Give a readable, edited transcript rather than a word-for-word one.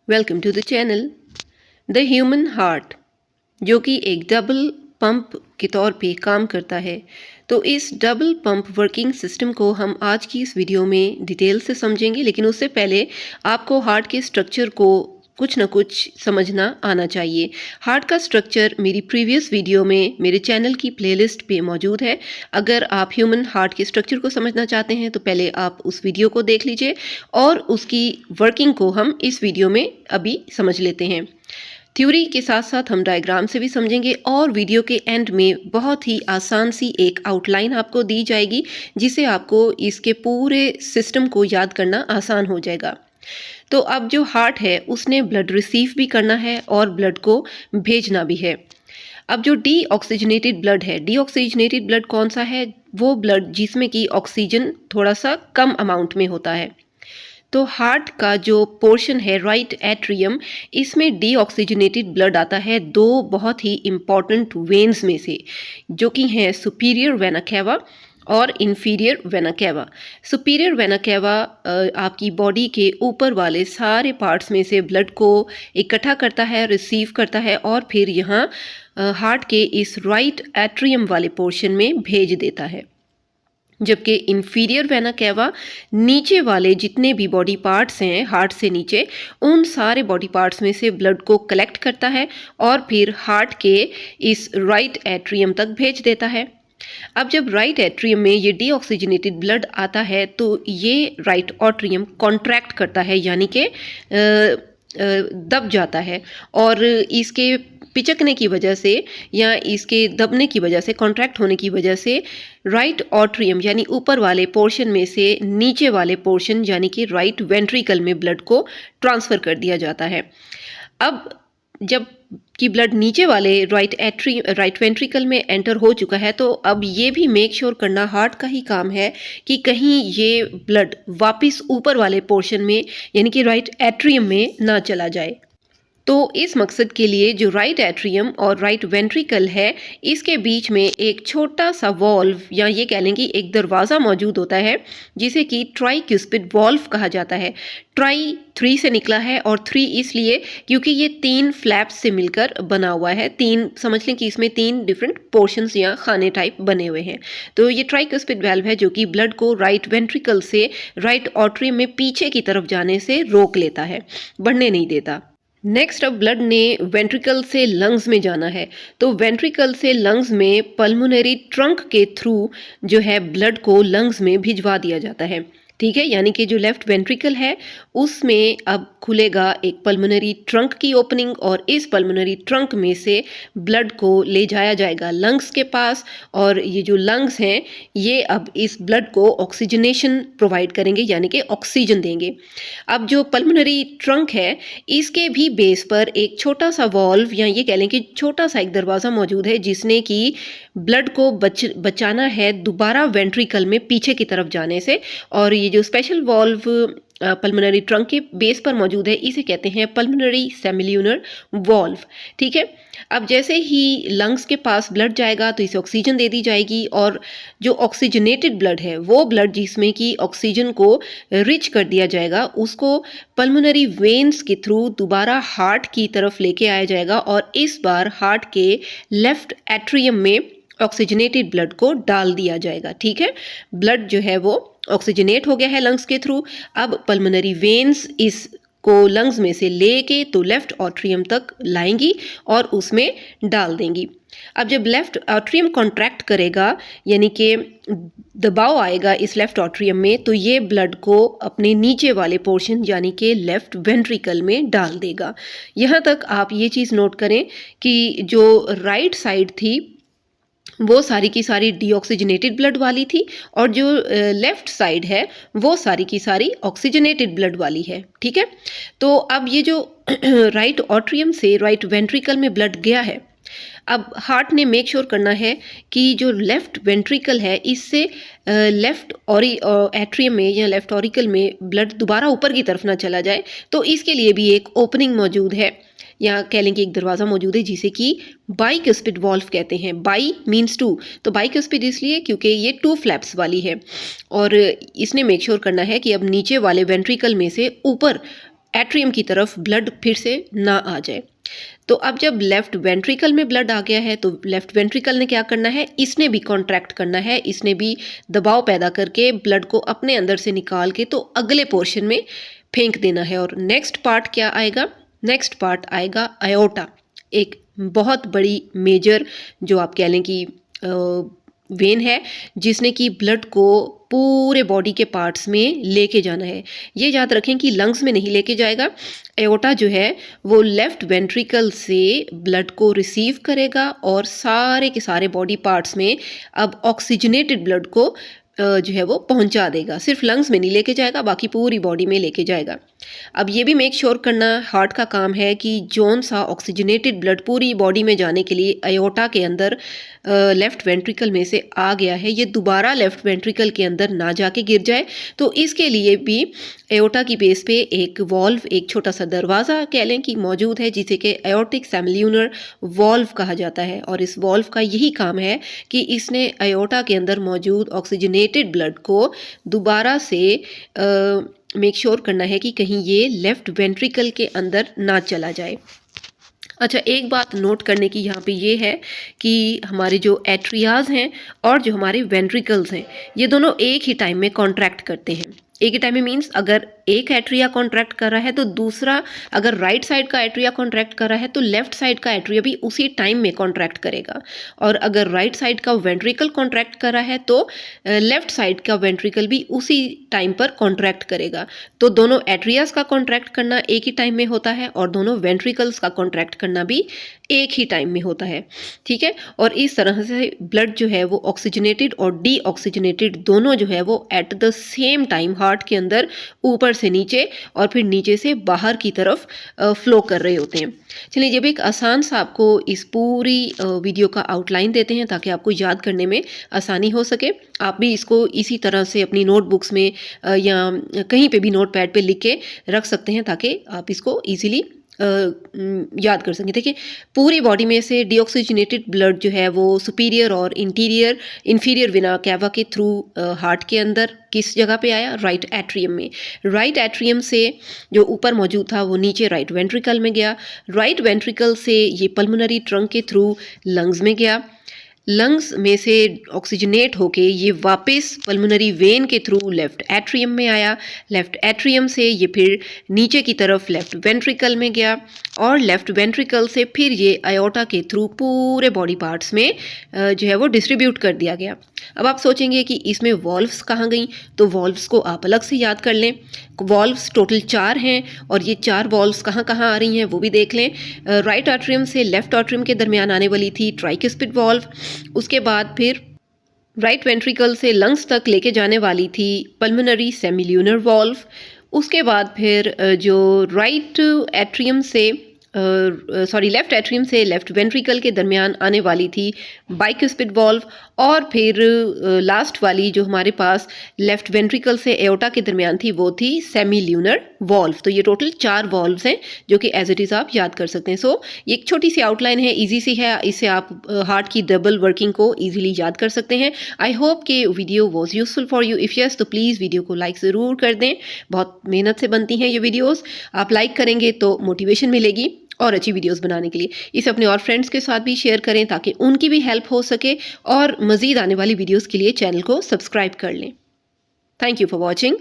Welcome to the channel. The human heart, जो कि एक डबल पंप के तौर पे काम करता है। तो इस डबल पंप वर्किंग सिस्टम को हम आज की इस वीडियो में डिटेल से समझेंगे, लेकिन उससे पहले आपको हार्ट के स्ट्रक्चर को कुछ ना कुछ समझना आना चाहिए। हार्ट का स्ट्रक्चर मेरी प्रीवियस वीडियो में मेरे चैनल की प्लेलिस्ट पे मौजूद है। अगर आप ह्यूमन हार्ट के स्ट्रक्चर को समझना चाहते हैं तो पहले आप उस वीडियो को देख लीजिए और उसकी वर्किंग को हम इस वीडियो में अभी समझ लेते हैं। थ्योरी के साथ साथ हम डायग्राम से भी समझेंगे और वीडियो के एंड में बहुत ही आसान सी एक आउटलाइन आपको दी जाएगी, जिससे आपको इसके पूरे सिस्टम को याद करना आसान हो जाएगा। तो अब जो हार्ट है उसने ब्लड रिसीव भी करना है और ब्लड को भेजना भी है। अब जो डीऑक्सीजनेटेड ब्लड है, डीऑक्सीजनेटेड ब्लड कौन सा है? वो ब्लड जिसमें कि ऑक्सीजन थोड़ा सा कम अमाउंट में होता है। तो हार्ट का जो पोर्शन है राइट एट्रियम, इसमें डीऑक्सीजनेटेड ब्लड आता है दो बहुत ही इंपॉर्टेंट वेन्स में से, जो कि हैं सुपीरियर वेना कैवा और inferior vena cava. Superior vena cava आपकी बॉडी के ऊपर वाले सारे पार्ट्स में से ब्लड को इकट्ठा करता है, रिसीव करता है और फिर यहाँ हार्ट के इस राइट एट्रियम वाले पोर्शन में भेज देता है। जबकि इंफीरियर वेना कैवा नीचे वाले जितने भी बॉडी पार्ट्स हैं हार्ट से नीचे, उन सारे बॉडी पार्ट्स में से ब्लड को कलेक्ट करता है और फिर हार्ट के इस राइट एट्रियम तक भेज देता है। अब जब राइट एट्रियम में ये डीऑक्सीजनेटेड ब्लड आता है तो ये राइट एट्रियम कॉन्ट्रैक्ट करता है, यानी कि दब जाता है, और इसके पिचकने की वजह से या इसके दबने की वजह से, कॉन्ट्रैक्ट होने की वजह से राइट एट्रियम यानी ऊपर वाले पोर्शन में से नीचे वाले पोर्शन यानी कि राइट वेंट्रिकल में ब्लड को ट्रांसफ़र कर दिया जाता है। अब जब कि ब्लड नीचे वाले राइट वेंट्रिकल में एंटर हो चुका है, तो अब ये भी मेक श्योर करना हार्ट का ही काम है कि कहीं ये ब्लड वापस ऊपर वाले पोर्शन में यानी कि राइट एट्रियम में ना चला जाए। तो इस मकसद के लिए जो राइट एट्रियम और राइट वेंट्रिकल है, इसके बीच में एक छोटा सा वॉल्व या ये कह लें कि एक दरवाज़ा मौजूद होता है, जिसे कि ट्राइक्यूस्पिड वॉल्व कहा जाता है। ट्राई 3 से निकला है और 3 इसलिए क्योंकि ये 3 फ्लैप्स से मिलकर बना हुआ है। 3 समझ लें कि इसमें 3 डिफरेंट पोर्शंस या खाने टाइप बने हुए हैं। तो ये ट्राइक्यूस्पिड वाल्व है जो कि ब्लड को राइट वेंट्रिकल से राइट एट्रियम में पीछे की तरफ जाने से रोक लेता है, बढ़ने नहीं देता। नेक्स्ट, अब ब्लड ने वेंट्रिकल से लंग्स में जाना है, तो वेंट्रिकल से लंग्स में पल्मोनरी ट्रंक के थ्रू जो है ब्लड को लंग्स में भिजवा दिया जाता है। ठीक है, यानी कि जो लेफ्ट वेंट्रिकल है उसमें अब खुलेगा एक पल्मोनरी ट्रंक की ओपनिंग और इस पल्मोनरी ट्रंक में से ब्लड को ले जाया जाएगा लंग्स के पास, और ये जो लंग्स हैं ये अब इस ब्लड को ऑक्सीजनेशन प्रोवाइड करेंगे, यानी कि ऑक्सीजन देंगे। अब जो पल्मोनरी ट्रंक है इसके भी बेस पर एक छोटा सा वॉल्व या ये कह लें कि छोटा सा एक दरवाज़ा मौजूद है, जिसने कि ब्लड को बचाना है दोबारा वेंट्रिकल में पीछे की तरफ जाने से। और ये जो स्पेशल वॉल्व पल्मोनरी ट्रंक के बेस पर मौजूद है इसे कहते हैं पल्मोनरी सेमिल्यूनर वॉल्व। ठीक है, अब जैसे ही लंग्स के पास ब्लड जाएगा तो इसे ऑक्सीजन दे दी जाएगी, और जो ऑक्सीजनेटेड ब्लड है वो ब्लड जिसमें कि ऑक्सीजन को रिच कर दिया जाएगा उसको पल्मोनरी वेन्स के थ्रू दोबारा हार्ट की तरफ लेके आया जाएगा, और इस बार हार्ट के लेफ्ट एट्रियम में ऑक्सीजनेटेड ब्लड को डाल दिया जाएगा। ठीक है, ब्लड जो है वो ऑक्सीजनेट हो गया है लंग्स के थ्रू। अब पल्मोनरी वेन्स इस को लंग्स में से लेके तो लेफ्ट एट्रियम तक लाएंगी और उसमें डाल देंगी। अब जब लेफ्ट एट्रियम कॉन्ट्रैक्ट करेगा यानी कि दबाव आएगा इस लेफ्ट एट्रियम में, तो ये ब्लड को अपने नीचे वाले पोर्शन यानी कि लेफ्ट वेंट्रिकल में डाल देगा। यहाँ तक आप ये चीज़ नोट करें कि जो राइट साइड थी वो सारी की सारी डीऑक्सीजनेटेड ब्लड वाली थी, और जो लेफ्ट साइड है वो सारी की सारी ऑक्सीजनेटेड ब्लड वाली है। ठीक है, तो अब ये जो राइट एट्रियम से राइट वेंट्रिकल में ब्लड गया है, अब हार्ट ने मेक श्योर करना है कि जो लेफ्ट वेंट्रिकल है इससे लेफ्ट एट्रियम में या लेफ्ट ऑरिकल में ब्लड दोबारा ऊपर की तरफ ना चला जाए। तो इसके लिए भी एक ओपनिंग मौजूद है, या कह लें कि एक दरवाज़ा मौजूद है जिसे कि बाइक्यूस्पिड वॉल्व कहते हैं। बाई मीन्स 2, तो बाइक्यूस्पिड इसलिए क्योंकि ये 2 फ्लैप्स वाली है, और इसने मेक श्योर करना है कि अब नीचे वाले वेंट्रिकल में से ऊपर एट्रियम की तरफ ब्लड फिर से ना आ जाए। तो अब जब लेफ्ट वेंट्रिकल में ब्लड आ गया है तो लेफ्ट वेंट्रिकल ने क्या करना है, इसने भी कॉन्ट्रैक्ट करना है, इसने भी दबाव पैदा करके ब्लड को अपने अंदर से निकाल के तो अगले पोर्शन में फेंक देना है। और नेक्स्ट पार्ट क्या आएगा, नेक्स्ट पार्ट आएगा आयोटा, एक बहुत बड़ी मेजर जो आप कह लें कि वेन है जिसने कि ब्लड को पूरे बॉडी के पार्ट्स में लेके जाना है। ये याद रखें कि लंग्स में नहीं लेके जाएगा। एओर्टा जो है वो लेफ्ट वेंट्रिकल से ब्लड को रिसीव करेगा और सारे के सारे बॉडी पार्ट्स में अब ऑक्सीजनेटेड ब्लड को जो है वो पहुंचा देगा। सिर्फ लंग्स में नहीं लेके जाएगा, बाकी पूरी बॉडी में लेके जाएगा। अब ये भी मेक श्योर करना हार्ट का काम है कि जौन सा ऑक्सीजनेटेड ब्लड पूरी बॉडी में जाने के लिए आयोटा के अंदर लेफ्ट वेंट्रिकल में से आ गया है, ये दोबारा लेफ्ट वेंट्रिकल के अंदर ना जाके गिर जाए। तो इसके लिए भी एओर्टा की बेस पे एक वॉल्व, एक छोटा सा दरवाज़ा कह लें कि मौजूद है, जिसे कि एओर्टिक सेमिल्यूनर वॉल्व कहा जाता है। और इस वॉल्व का यही काम है कि इसने एओर्टा के अंदर मौजूद ऑक्सीजनेटेड ब्लड को दोबारा से मेक श्योर करना है कि कहीं ये लेफ्ट वेंट्रिकल के अंदर ना चला जाए। अच्छा, एक बात नोट करने की यहाँ पे ये है कि हमारे जो एट्रियाज हैं और जो हमारे वेंट्रिकल्स हैं, ये दोनों एक ही टाइम में कॉन्ट्रैक्ट करते हैं। एक ही टाइम में मीन्स अगर एक एट्रिया कॉन्ट्रैक्ट कर रहा है तो दूसरा, अगर राइट साइड का एट्रिया कॉन्ट्रैक्ट कर रहा है तो लेफ्ट साइड का एट्रिया भी उसी टाइम में कॉन्ट्रैक्ट करेगा। और अगर राइट साइड का वेंट्रिकल कॉन्ट्रैक्ट कर रहा है तो लेफ्ट साइड का वेंट्रिकल भी उसी टाइम पर कॉन्ट्रैक्ट करेगा। तो दोनों एट्रियाज का कॉन्ट्रैक्ट करना एक ही टाइम में होता है और दोनों वेंट्रिकल्स का कॉन्ट्रैक्ट करना भी एक ही टाइम में होता है। ठीक है, और इस तरह से ब्लड जो है वो ऑक्सीजनेटेड और डीऑक्सीजनेटेड दोनों जो है वो at the same time heart के अंदर ऊपर से नीचे और फिर नीचे से बाहर की तरफ फ्लो कर रहे होते हैं। चलिए, जब एक आसान सा आपको इस पूरी वीडियो का आउटलाइन देते हैं ताकि आपको याद करने में आसानी हो सके। आप भी इसको इसी तरह से अपनी नोटबुक्स में या कहीं पे भी नोट पैड पे लिख के रख सकते हैं ताकि आप इसको ईजिली याद कर सकें। देखिए, पूरी बॉडी में से डीऑक्सीजनेटेड ब्लड जो है वो सुपीरियर और इंफीरियर वेना कैवा के थ्रू हार्ट के अंदर किस जगह पे आया, राइट एट्रियम में। राइट एट्रियम से जो ऊपर मौजूद था वो नीचे राइट वेंट्रिकल में गया। राइट वेंट्रिकल से ये पल्मोनरी ट्रंक के थ्रू लंग्स में गया। लंग्स में से ऑक्सीजनेट होके ये वापस पल्मोनरी वेन के थ्रू लेफ्ट एट्रियम में आया। लेफ्ट एट्रियम से ये फिर नीचे की तरफ लेफ्ट वेंट्रिकल में गया और लेफ्ट वेंट्रिकल से फिर ये आयोटा के थ्रू पूरे बॉडी पार्ट्स में जो है वो डिस्ट्रीब्यूट कर दिया गया। अब आप सोचेंगे कि इसमें वॉल्व्स कहाँ गई, तो वॉल्व्स को आप अलग से याद कर लें। वॉल्व्स टोटल 4 हैं और ये 4 वॉल्व्स कहाँ कहाँ आ रही हैं वो भी देख लें। राइट एट्रियम से लेफ्ट एट्रियम के दरमियान आने वाली थी ट्राइकिस्पिड वॉल्व। उसके बाद फिर राइट वेंट्रिकल से लंग्स तक लेके जाने वाली थी पल्मोनरी सेमिल्यूनर वॉल्व। उसके बाद फिर जो राइट एट्रियम से लेफ्ट एट्रियम से लेफ्ट वेंट्रिकल के दरमियान आने वाली थी बाइक्यूस्पिड वॉल्व। और फिर लास्ट वाली जो हमारे पास लेफ्ट वेंट्रिकल से एओर्टा के दरमियान थी वो थी सेमिल्यूनर वॉल्व। तो ये टोटल 4 वॉल्व्स हैं जो कि एज इट इज़ आप याद कर सकते हैं। सो ये एक छोटी सी आउटलाइन है, इजी सी है, इससे आप हार्ट की डबल वर्किंग को ईजिली याद कर सकते हैं। आई होप कि video was useful for you. If yes तो प्लीज़ वीडियो को लाइक ज़रूर कर दें, बहुत मेहनत से बनती हैं ये वीडियोज़। आप लाइक करेंगे तो मोटिवेशन मिलेगी और अच्छी वीडियोस बनाने के लिए। इसे अपने और फ्रेंड्स के साथ भी शेयर करें ताकि उनकी भी हेल्प हो सके और मज़ीद आने वाली वीडियोस के लिए चैनल को सब्सक्राइब कर लें। Thank you for watching.